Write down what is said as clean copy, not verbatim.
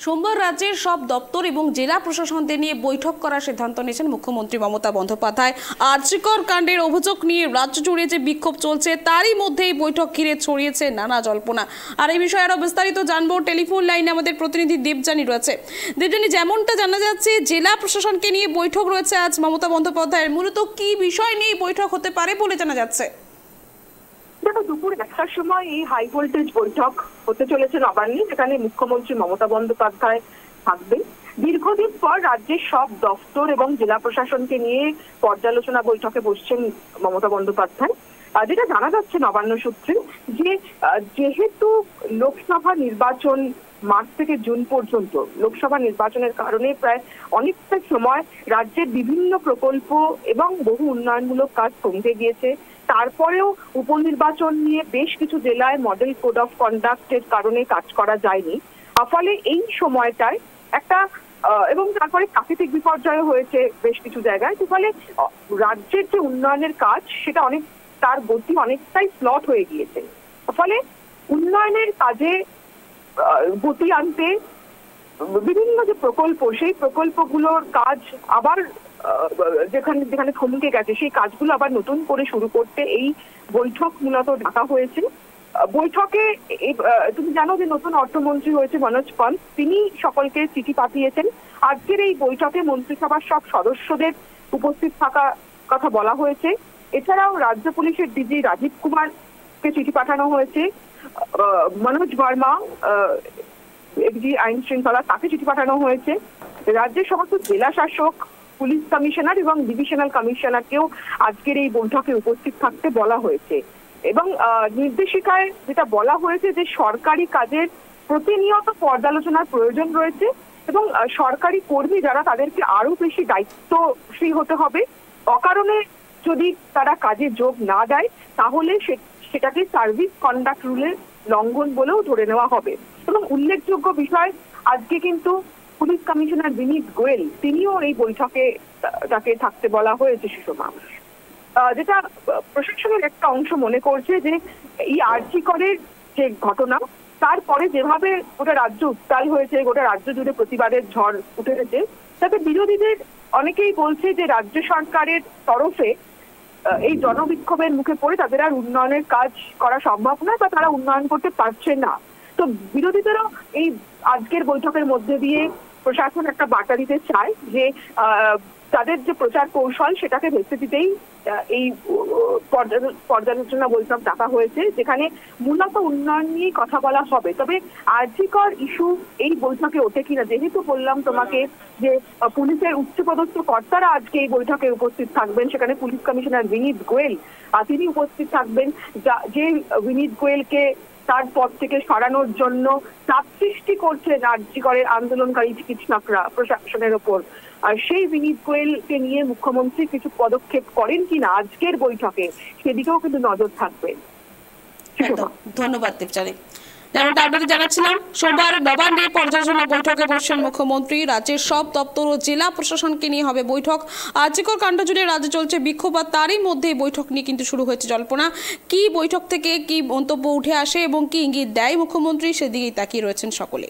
সোমবার রাজ্যের সব দপ্তর এবং জেলা প্রশাসনদের নিয়ে বৈঠক করার সিদ্ধান্ত নিয়েছেন মুখ্যমন্ত্রী মমতা বন্দ্যোপাধ্যায়। আরজিকর কাণ্ডের অভিযোগ নিয়ে রাজ্য জুড়ে যে বিক্ষোভ চলছে তারই মধ্যেই বৈঠক ঘিরে ছড়িয়েছে নানা জল্পনা। আর এই বিষয়ে আরো বিস্তারিত জানবো, টেলিফোন লাইনে আমাদের প্রতিনিধি দেবযানী রয়েছে। দেবযানী, যেমনটা জানা যাচ্ছে জেলা প্রশাসনকে নিয়ে বৈঠক রয়েছে আজ মমতা বন্দ্যোপাধ্যায়ের, মূলত কি বিষয় নিয়ে বৈঠক হতে পারে বলে জানা যাচ্ছে? দেখো, দুপুর 1টার সময় এই হাই ভোল্টেজ বৈঠক হতে চলেছে নবান্নে, যেখানে মুখ্যমন্ত্রী মমতা বন্দ্যোপাধ্যায় থাকবেন। দীর্ঘদিন পর রাজ্যের সব দফতর এবং জেলা প্রশাসনকে নিয়ে পর্যালোচনা বৈঠকে বসছেন মমতা বন্দ্যোপাধ্যায়। যেটা জানা যাচ্ছে নবান্ন সূত্রে, যে যেহেতু লোকসভা নির্বাচন মার্চ থেকে জুন পর্যন্ত, লোকসভা নির্বাচনের কারণে প্রায় অনেকটা সময় রাজ্যের বিভিন্ন প্রকল্প এবং বহু উন্নয়নমূলক কাজ থমকে গিয়েছে। তারপরেও উপনির্বাচন নিয়ে বেশ কিছু জেলায় মডেল কোড অফ কন্ডাক্টের কারণে কাজ করা যায়নি। ফলে এই সময়টায় একটা এবং তারপরে প্রাকৃতিক বিপর্যয় হয়েছে বেশ কিছু জায়গায়। ফলে রাজ্যের যে উন্নয়নের কাজ সেটা তার গতি অনেকটাই স্লট হয়ে গিয়েছে। ফলে উন্নয়নের কাজে গতি আনতে বিভিন্ন যে প্রকল্প, সেই প্রকল্পগুলোর কাজ আবার যেখানে যেখানে থমকে গেছে সেই কাজগুলো আবার নতুন করে শুরু করতে এই বৈঠক মূলত ডাকা হয়েছে। বৈঠকে তুমি জানো যে নতুন অর্থমন্ত্রী হয়েছে মনোজ পন্ত, তিনি সকলকে চিঠি পাঠিয়েছেন। আজকের এই বৈঠকে মন্ত্রিসভার সব সদস্যদের উপস্থিত থাকার কথা বলা হয়েছে। এছাড়াও রাজ্য পুলিশের ডিজি রাজীব কুমারকে চিঠি পাঠানো হয়েছে। মনোজ বর্মা এডিজি আইন শৃঙ্খলা, তাকে চিঠি পাঠানো হয়েছে। রাজ্যের সমস্ত জেলা শাসক, পুলিশ কমিশনার এবং ডিভিশনাল কমিশনারকেও আজকের এই বৈঠকে উপস্থিত থাকতে বলা হয়েছে। এবং নির্দেশিকায় যেটা বলা হয়েছে যে সরকারি কাজের প্রতিনিয়ত পর্যালোচনার প্রয়োজন রয়েছে এবং সরকারি কর্মী যারা, তাদেরকে আরো বেশি দায়িত্বশীল হতে হবে। অকারণে যদি তারা কাজে যোগ না দেয় তাহলে সেটাকে সার্ভিস কন্ডাক্ট রুলের লঙ্ঘন বলেও ধরে নেওয়া হবে। এবং উল্লেখযোগ্য বিষয়, আজকে কিন্তু পুলিশ কমিশনার বিনীত গোয়েল, তিনিও এই বৈঠকে তাকে থাকতে বলা হয়েছে। সুষমা, যেটা প্রশাসনের একটা অংশ মনে করছে যে এই আরজিকরের যে ঘটনা, তারপরে যেভাবে গোটা রাজ্য উত্তাল হয়েছে, গোটা রাজ্য জুড়ে প্রতিবাদের ঝড় উঠেছে, তাতে বিরোধীদের অনেকেই বলছে যে রাজ্য সরকারের তরফে এই জনবিক্ষোভের মুখে পড়ে তাদের আর উন্নয়নের কাজ করা সম্ভব নয় বা তারা উন্নয়ন করতে পারছে না। তো বিরোধীদেরও এই আজকের বৈঠকের মধ্যে দিয়ে প্রশাসন একটা বার্তা দিতে চায় যে তাদের যে প্রচার কৌশল সেটাকে ভেস্তে দিতেই এই পর্যালোচনা বৈঠক ডাকা হয়েছে, যেখানে মূলত উন্নয়ন নিয়ে কথা বলা হবে। তবে আরজিকর ইস্যু এই বৈঠকে ওঠে কিনা, যেহেতু বললাম তোমাকে যে পুলিশের উচ্চপদস্থ কর্তারা আজকে এই বৈঠকে উপস্থিত থাকবেন, সেখানে পুলিশ কমিশনার বিনীত গোয়েল তিনি উপস্থিত থাকবেন, যে বিনীত গোয়েলকে তার পদ থেকে সরানোর জন্য চাপ সৃষ্টি করছেন আরজিকরের আন্দোলনকারী চিকিৎসকরা প্রশাসনের ওপর। আর সেই বিনীত গোয়েলকে নিয়ে মুখ্যমন্ত্রী কিছু পদক্ষেপ করেন কিনা আজকের বৈঠকে, সেদিকেও কিন্তু নজর থাকবে। ধন্যবাদ দেবযানী। যেমনটা আপনাদের জানাচ্ছিলাম, সোমবার নবান্নে পর্যালোচনা বৈঠকে বসছেন মুখ্যমন্ত্রী। রাজ্যের সব দপ্তর ও জেলা প্রশাসনকে নিয়ে হবে বৈঠক। আরজিকর কাণ্ড জুড়ে রাজ্যে চলছে বিক্ষোভ, আর তারই মধ্যে বৈঠক নিয়ে কিন্তু শুরু হয়েছে জল্পনা। কি বৈঠক থেকে কি মন্তব্য উঠে আসে এবং কি ইঙ্গিত দেয় মুখ্যমন্ত্রী, সেদিকেই তাকিয়ে রয়েছেন সকলে।